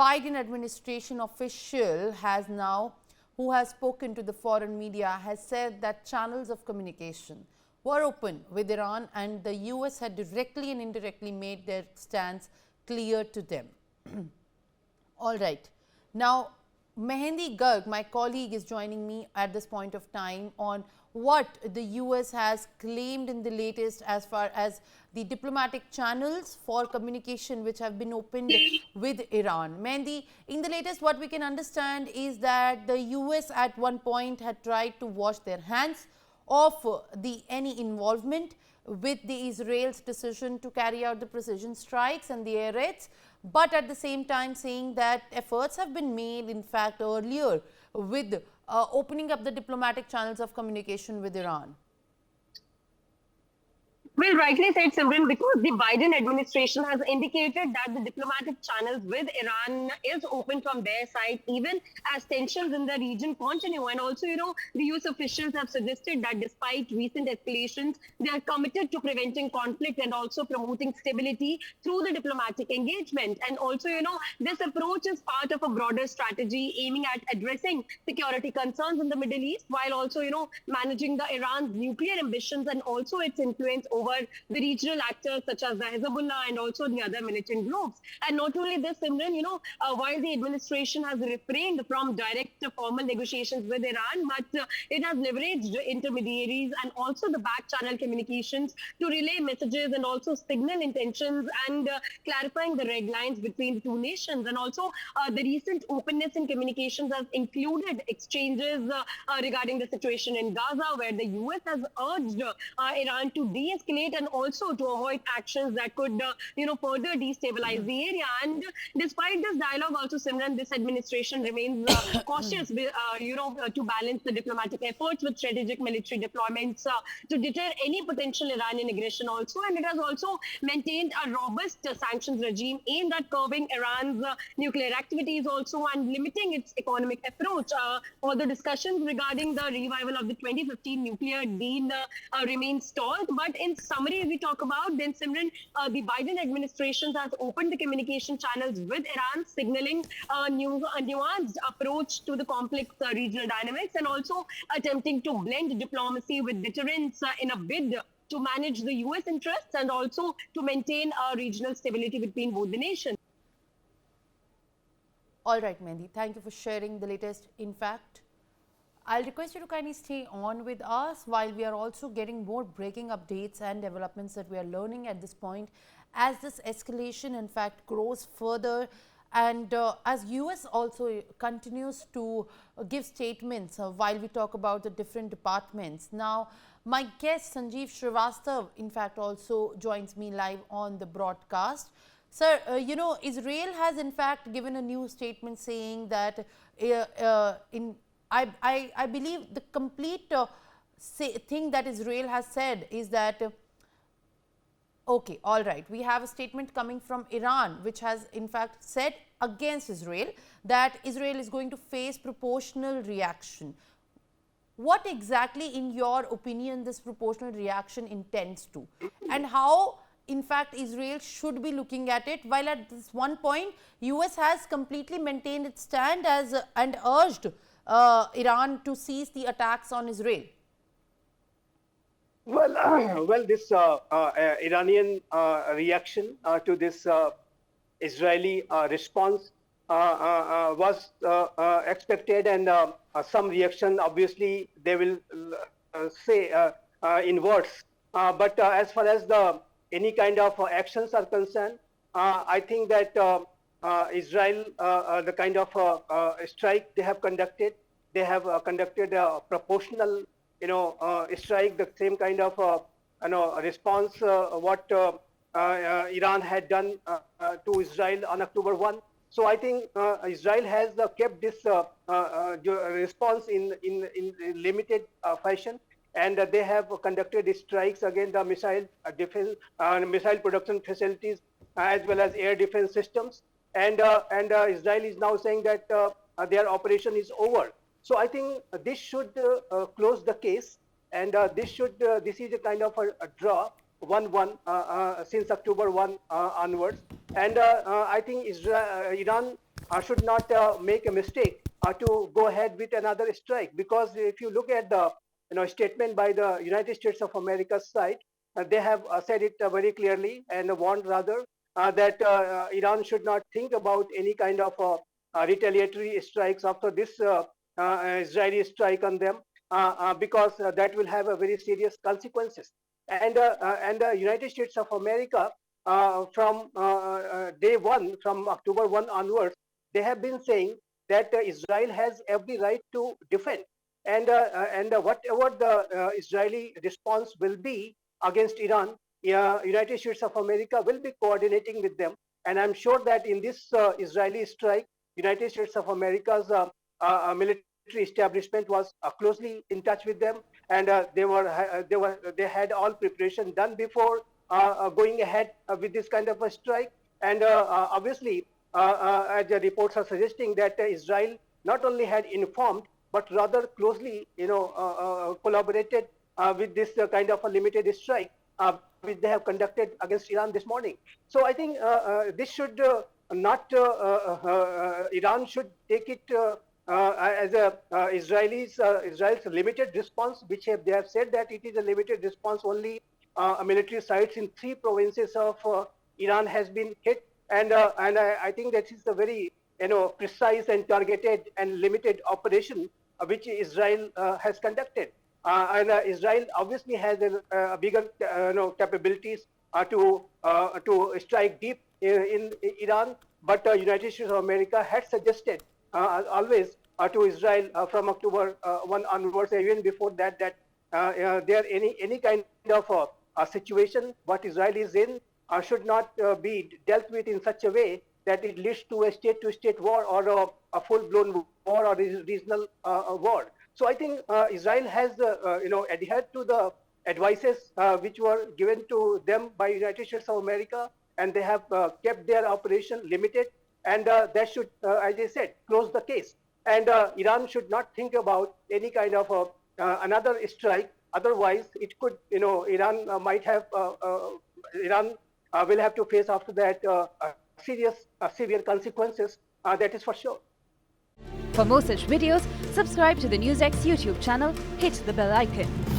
Biden administration official who has spoken to the foreign media, has said that channels of communication were open with Iran and the US had directly and indirectly made their stance clear to them. All right. Now, Mehendi Garg, my colleague, is joining me at this point of time on what the US has claimed in the latest as far as the diplomatic channels for communication which have been opened with Iran. Mehendi, in the latest, what we can understand is that the US at one point had tried to wash their hands of any involvement with the Israel's decision to carry out the precision strikes and the air raids, but at the same time saying that efforts have been made, in fact, earlier with opening up the diplomatic channels of communication with Iran. Well, rightly said, Simran, because the Biden administration has indicated that the diplomatic channels with Iran is open from their side, even as tensions in the region continue. And also, the US officials have suggested that despite recent escalations, they are committed to preventing conflict and also promoting stability through the diplomatic engagement. And also, this approach is part of a broader strategy aiming at addressing security concerns in the Middle East, while also, managing the Iran's nuclear ambitions and also its influence over the regional actors such as the Hezbollah and also the other militant groups. And not only this, Simran, while the administration has refrained from direct formal negotiations with Iran, but it has leveraged intermediaries and also the back channel communications to relay messages and also signal intentions and clarifying the red lines between the two nations. And also the recent openness in communications has included exchanges regarding the situation in Gaza, where the US has urged Iran to de-escalate and also to avoid actions that could, further destabilize the area. And despite this dialogue, also, Simran, this administration remains cautious, to balance the diplomatic efforts with strategic military deployments to deter any potential Iranian aggression also. And it has also maintained a robust sanctions regime aimed at curbing Iran's nuclear activities also and limiting its economic approach. All the discussions regarding the revival of the 2015 nuclear deal remain stalled. But in summary, if we talk about, then Simran, the Biden administration has opened the communication channels with Iran, signaling a nuanced approach to the complex regional dynamics and also attempting to blend diplomacy with deterrence in a bid to manage the US interests and also to maintain regional stability between both the nations. All right, Mehendi, thank you for sharing the latest. In fact, I'll request you to kindly stay on with us while we are also getting more breaking updates and developments that we are learning at this point as this escalation in fact grows further and as US also continues to give statements while we talk about the different departments. Now, my guest Sanjeev Srivastav in fact also joins me live on the broadcast. Sir, Israel has in fact given a new statement saying that I believe the complete thing that Israel has said is that, okay, all right, we have a statement coming from Iran which has in fact said against Israel that Israel is going to face proportional reaction. What exactly, in your opinion, this proportional reaction intends to, and how in fact Israel should be looking at it, while at this one point US has completely maintained its stand and urged Iran to cease the attacks on Israel? Well, this Iranian reaction to this Israeli response was expected, and some reaction obviously they will say in words. But as far as any kind of actions are concerned, I think that Israel, the kind of strike they have conducted a proportional, strike, the same kind of, response what Iran had done to Israel on October 1. So I think Israel has kept this response in limited fashion, and they have conducted strikes against the missile defense, missile production facilities, as well as air defense systems. And Israel is now saying that their operation is over. So I think this should close the case, and this is a kind of a draw, 1-1 since October 1 onwards. And I think Iran should not make a mistake to go ahead with another strike, because if you look at the statement by the United States of America's side, they have said it very clearly and warned rather that Iran should not think about any kind of retaliatory strikes after this Israeli strike on them, because that will have a very serious consequences. And the United States of America, from day one, from October 1 onwards, they have been saying that Israel has every right to defend, and whatever the Israeli response will be against Iran, United States of America will be coordinating with them. And I'm sure that in this Israeli strike, United States of America's military establishment was closely in touch with them, and they had all preparation done before going ahead with this kind of a strike. And obviously, as the reports are suggesting, that Israel not only had informed but rather closely, collaborated with this kind of a limited strike which they have conducted against Iran this morning. So I think this should not Iran should take it as a Israel's limited response, which they have said that it is a limited response. Only military sites in 3 provinces of Iran has been hit, and I think that is a very precise and targeted and limited operation which Israel has conducted. And Israel obviously has a bigger capabilities to strike deep in Iran, but United States of America had suggested always to Israel from October 1 onwards, even before that, that there any kind of a situation what Israel is in should not be dealt with in such a way that it leads to a state-to-state war or a full-blown war or regional war. So I think Israel has adhered to the advices which were given to them by United States of America, and they have kept their operation limited, and that should, as I said, close the case. And Iran should not think about any kind of another strike. Otherwise, it could, Iran might have, Iran will have to face after that serious, severe consequences. That is for sure. For more such videos, subscribe to the NewsX YouTube channel, hit the bell icon.